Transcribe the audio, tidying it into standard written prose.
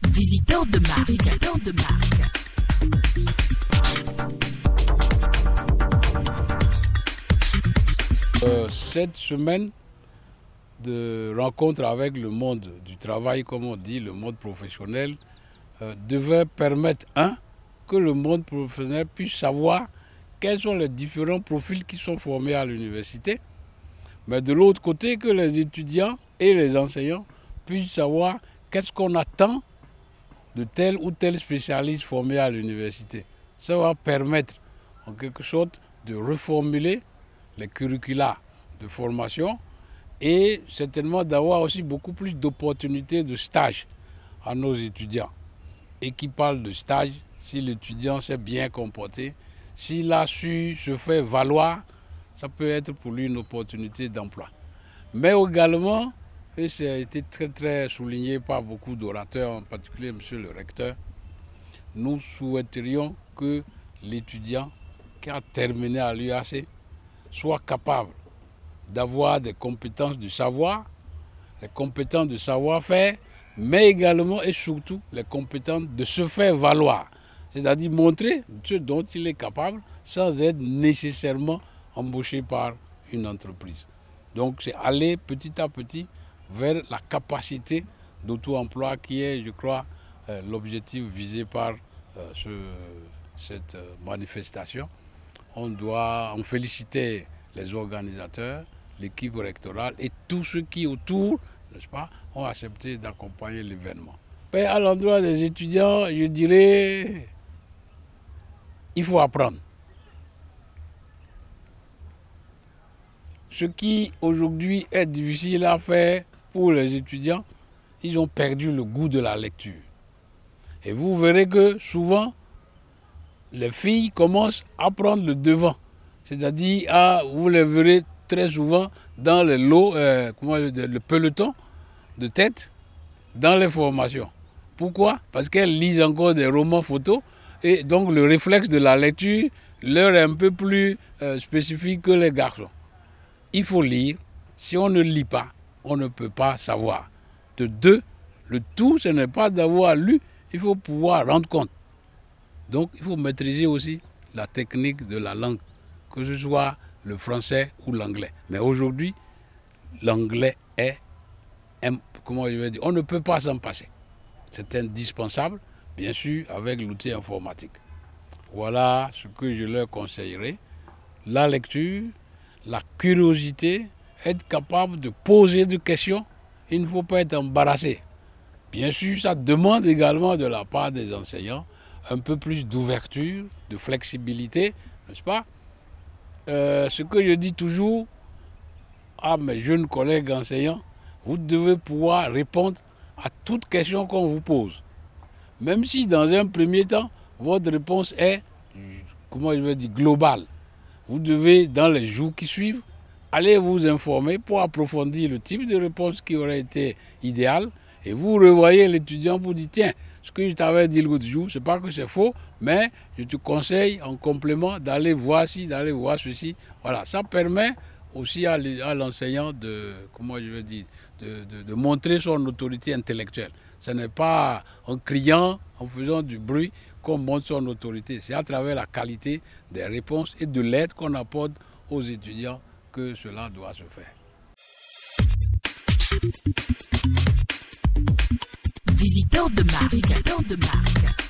Visiteur de marque, visiteur de marque. Cette semaine de rencontre avec le monde du travail, comme on dit, le monde professionnel, devait permettre, que le monde professionnel puisse savoir quels sont les différents profils qui sont formés à l'université, mais de l'autre côté, que les étudiants et les enseignants puissent savoir qu'est-ce qu'on attend de tel ou tel spécialiste formé à l'université. Ça va permettre, en quelque sorte, de reformuler les curricula de formation et certainement d'avoir aussi beaucoup plus d'opportunités de stage à nos étudiants. Et qui parle de stage, si l'étudiant s'est bien comporté, s'il a su se faire valoir, ça peut être pour lui une opportunité d'emploi. Mais également, et ça a été très souligné par beaucoup d'orateurs, en particulier monsieur le recteur, nous souhaiterions que l'étudiant qui a terminé à l'UAC soit capable d'avoir des compétences de savoir, les compétences de savoir-faire, mais également et surtout les compétences de se faire valoir. C'est-à-dire montrer ce dont il est capable sans être nécessairement embauché par une entreprise. Donc c'est aller petit à petit vers la capacité d'auto-emploi qui est, je crois, l'objectif visé par cette manifestation. On doit en féliciter les organisateurs, l'équipe rectorale et tous ceux qui autour, n'est-ce pas, ont accepté d'accompagner l'événement. À l'endroit des étudiants, je dirais, il faut apprendre. Ce qui aujourd'hui est difficile à faire pour les étudiants, ils ont perdu le goût de la lecture. Et vous verrez que souvent, les filles commencent à prendre le devant. C'est-à-dire, vous les verrez très souvent dans les lots, le peloton de tête, dans les formations. Pourquoi? Parce qu'elles lisent encore des romans photos et donc le réflexe de la lecture leur est un peu plus spécifique que les garçons. Il faut lire. Si on ne lit pas, on ne peut pas savoir. De deux, le tout, ce n'est pas d'avoir lu, il faut pouvoir rendre compte. Donc, il faut maîtriser aussi la technique de la langue, que ce soit le français ou l'anglais. Mais aujourd'hui, l'anglais est, comment je vais dire, on ne peut pas s'en passer. C'est indispensable, bien sûr, avec l'outil informatique. Voilà ce que je leur conseillerais. La lecture, la curiosité, être capable de poser des questions. Il ne faut pas être embarrassé. Bien sûr, ça demande également de la part des enseignants un peu plus d'ouverture, de flexibilité, n'est-ce pas? Ce que je dis toujours à mes jeunes collègues enseignants, vous devez pouvoir répondre à toute question qu'on vous pose. Même si dans un premier temps, votre réponse est, comment je vais dire, globale. Vous devez, dans les jours qui suivent, aller vous informer pour approfondir le type de réponse qui aurait été idéal. Et vous revoyez l'étudiant pour dire, tiens, ce que je t'avais dit l'autre jour, c'est pas que c'est faux, mais je te conseille en complément d'aller voir ci, d'aller voir ceci. Voilà, ça permet aussi à l'enseignant de, comment je veux dire, de montrer son autorité intellectuelle. Ce n'est pas en criant, en faisant du bruit qu'on montre son autorité. C'est à travers la qualité des réponses et de l'aide qu'on apporte aux étudiants que cela doit se faire. Visiteur de marque, visiteur de marque.